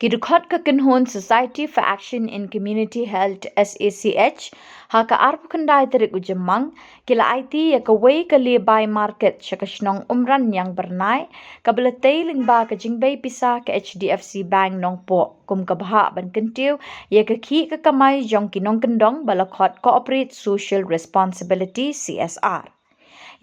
Kidukot Kakinhon Society for Action in Community Health SACH haka arpu kendai terik ujemang kila IT ya kawai kalibay market syakasnong umran yang bernai kabelatay lingba ka jingbay pisa ka HDFC Bank nongpo kum kabaha ban kentiu ya kaki kakamay jong kinong kendong balakot Corporate Social Responsibility CSR.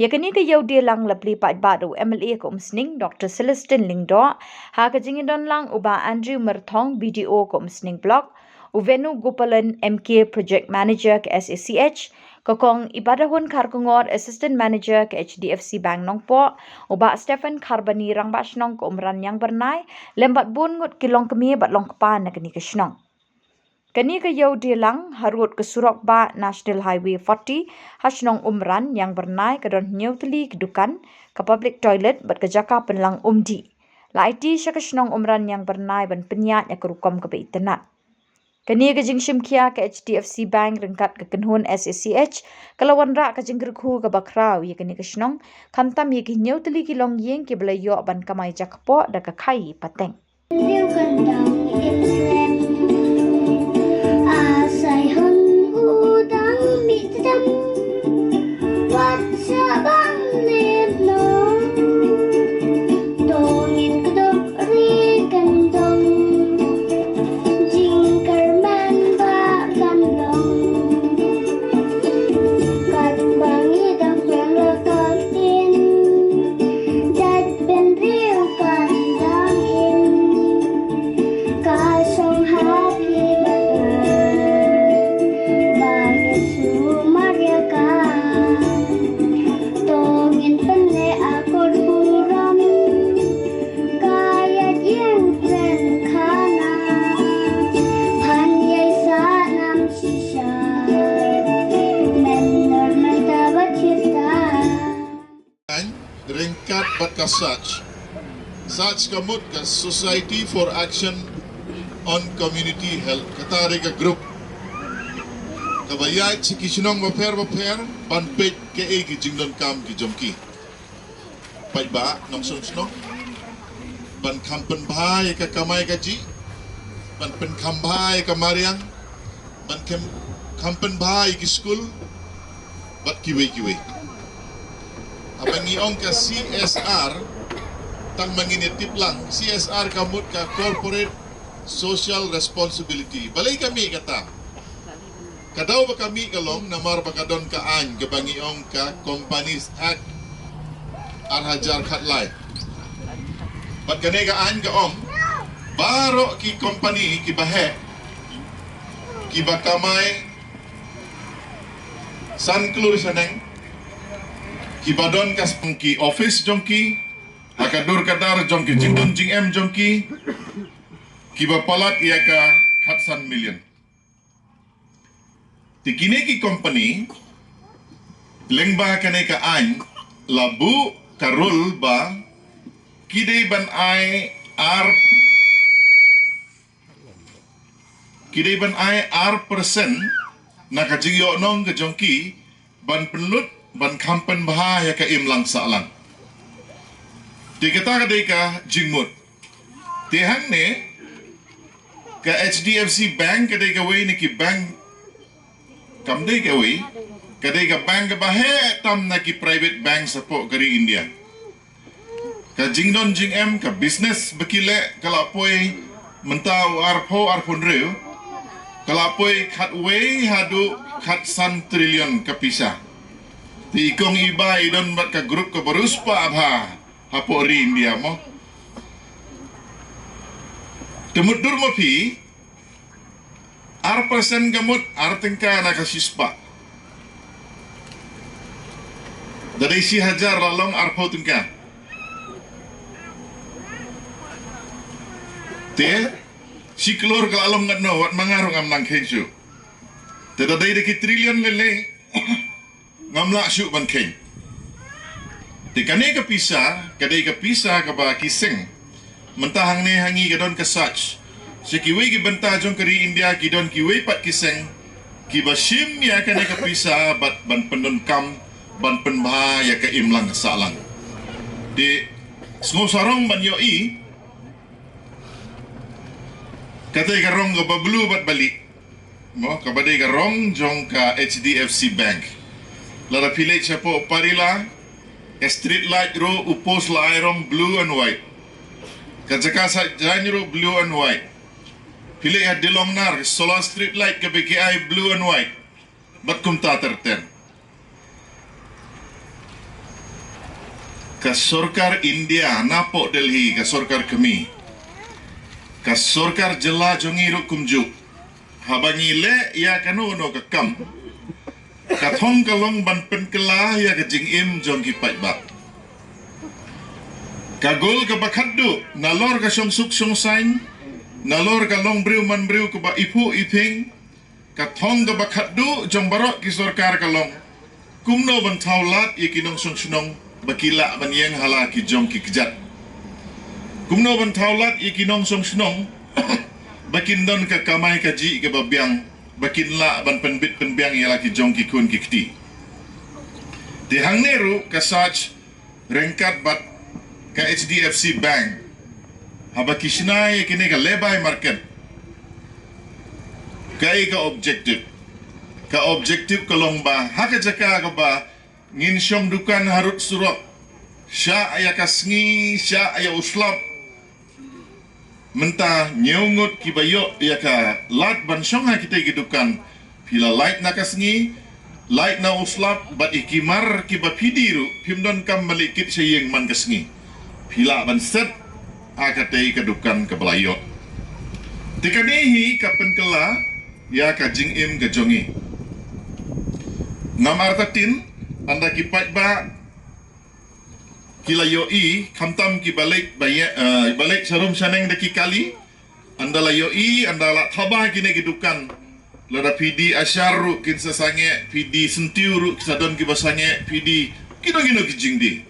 Yakini ke yau dia lang lapli pat baru MLA ko umsning Dr. Celestine Lingdo ha ka jingidon lang uba Andrew Merthong BDO ko umsning block Uvenu Gopalan MK Project Manager ke SACH kokong ibadahun karkungor Assistant Manager ke HDFC Bank Nongpo uba Stephen Karbani rangbasnong ko umran yang bernai lembat bun ngut kilong kemi bat long kepan na kini kesnong. Kani ke yau dia lang harut ke Surok Ba National Highway 40 hasnong umran yang bernai ke don nyutli kedukan ke public toilet bat ke jaka penlang umdi. La IT syakasnong umran yang bernai ban penyat ya kerukom ke internet. Kani ke jingshim kia ke HDFC Bank rengkat ke kenhun SACH kalawan rak ke jinggerku ke bakrau ya kani kesnong kantam ya ke nyutli kilong yeng ke belayo ban kamai jakpo da ke kai pateng. Ringkat batka Sach kamut ka Society for Action on Community Health katari ka group kabayat si kisinong maper panpet ke ki jingdon kam ki jomki pai ba nong sunsno ban kampen bhai ka kamai ka ji ban pen kambhai ka mariang ban kampen bhai ki school bat kiwe abang iong ka CSR tang manginitip lang CSR kamut ka Corporate Social Responsibility balay kami kata kadaw ba kami kalong namar ba kadon ka an kabang iong ka Companies Act arhajar khatlay bat kane ka an kaong baro ki company ki bahe ki bakamay sanklur saneng Kibadon kas ki office jongki, akadur kadar jongki jingdun jing em jongki, kibapalat ia ka khatsan million. Tikine ki company, lengba kane ka ain, labu karul ba, kidei ban ai persen, nakajingyo nong ke jongki, ban pelut ban kampen bahaya ka imlang saalang. Dikata kadai ka jingmut. Tihang ne ka HDFC Bank kadai ka way ni ki bank kamdai ka way kadai ka bank ka bahe tam na ki private bank sa po kari India. Ka jingdon jing em ka business bekile kalapoy mentau arpon reu kalapoy khat way hadu khat san trilion ka pisa. Di ikong iba idon bat ka grup ka baruspa abha hapo ri India mo. Temudur mo pi arpasan gamut artengka nakasispa. Dari si hajar lalong arpo tengka. Te si kelur kalalong ngatno wat mangarong amlang kensu. Tedadai deki trilion lele. Ngamla syuk ban keng. Di kane ka pisa ka ba kiseng. Mentahang ne hangi ka don ka sach. Si kiwi ki benta jong kari India ki don kiwi pat kiseng. Ki basim ya kane ka pisa bat ban pendon kam ban penbha ya ka imlang salang. Di semua sarong ban yoi Katay karong ka bablu bat balik. Mo kabaday karong jong ka HDFC Bank. Lara pilih siya po parila. Street light ro upos la iron blue and white. Kajaka sa dyan ro blue and white. Pilih at dilong nar solar street light kabiki ay blue and white. Bat kum taterten. Ka Sorkar India napo Delhi ka Sorkar kami. Ka Sorkar jela jongi ro kumju. Habangi le ya kanu no ka kam. Kathong kalong ban pen kela ya ka jing im jong ki pai ba. Kagol ka bakaddu nalor ka song suk song sain nalor ka long briu man briu ka ba ipu iping kathong ka bakaddu jong barok ki Sorkar kalong kumno ban taulat ya kinong song sunong bakila ban yang hala ki jong ki kejat kumno ban taulat ya kinong song sunong bakin don ka kamai kaji ka babyang bakin la ban penbit penbiang ya laki jong ki kun ki kti di hang neru ka sach rengkat bat ka HDFC Bank haba kishnai kini ka lebay market kai ka objektif kalong ba haka jaka ka ba ngin syong dukan harut surok sya aya kasngi sya aya uslap mentah nyeungut kibayo ya ka lat ban syong ha kita gidukan pila light na kasngi light na uslap bat ikimar kiba pidiru pimdon kam malikit sayeng man kasngi pila ban set akatei kedukan kebelayot tikanihi kapen kela ya ka jing im gajongi ngamar tatin anda kipat ba kila yoi kamtam ki balik balik sarum saneng daki kali anda la yoi anda la tabah kini kedukan lada pidi asyaru kin sasange pidi sentiuru kisadon ki basange pidi kino ki jing di.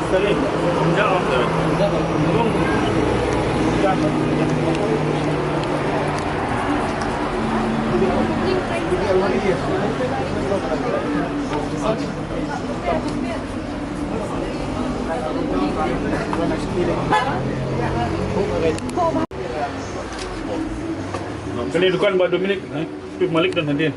Salim, jawab tu. Kali dukan buat 2 minit, Malik dan Nadia.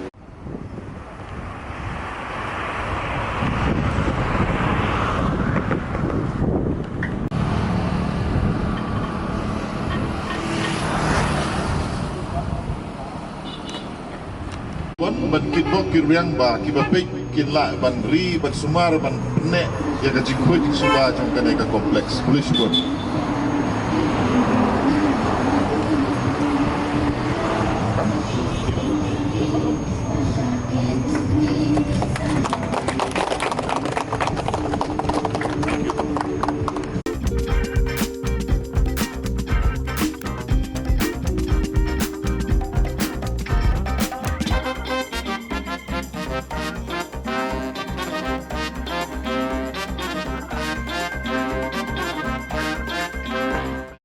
Ban kitbok kirwiang ba kibapik kinla ban ri ban sumar ban ne ya ka jikhoy suba jong kanai ka kompleks polis bon